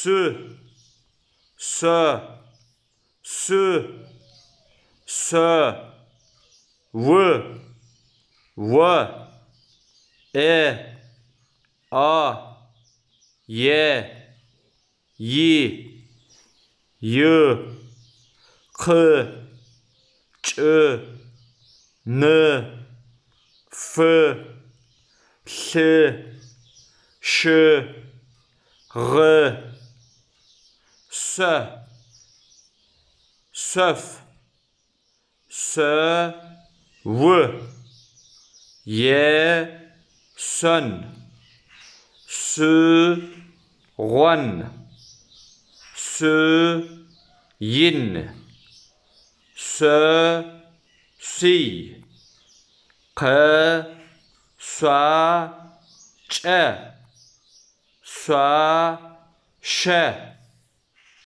sü, sö, sü, sö, vı, vı, e, a, ye, yi, yı, kı, çı, nı, fı, sı, şı, gı, sö, söf, sö, vı, ye, sön, sü, ğon, sü, yin, sö, si, kı, swa, ç'e, swa, şe.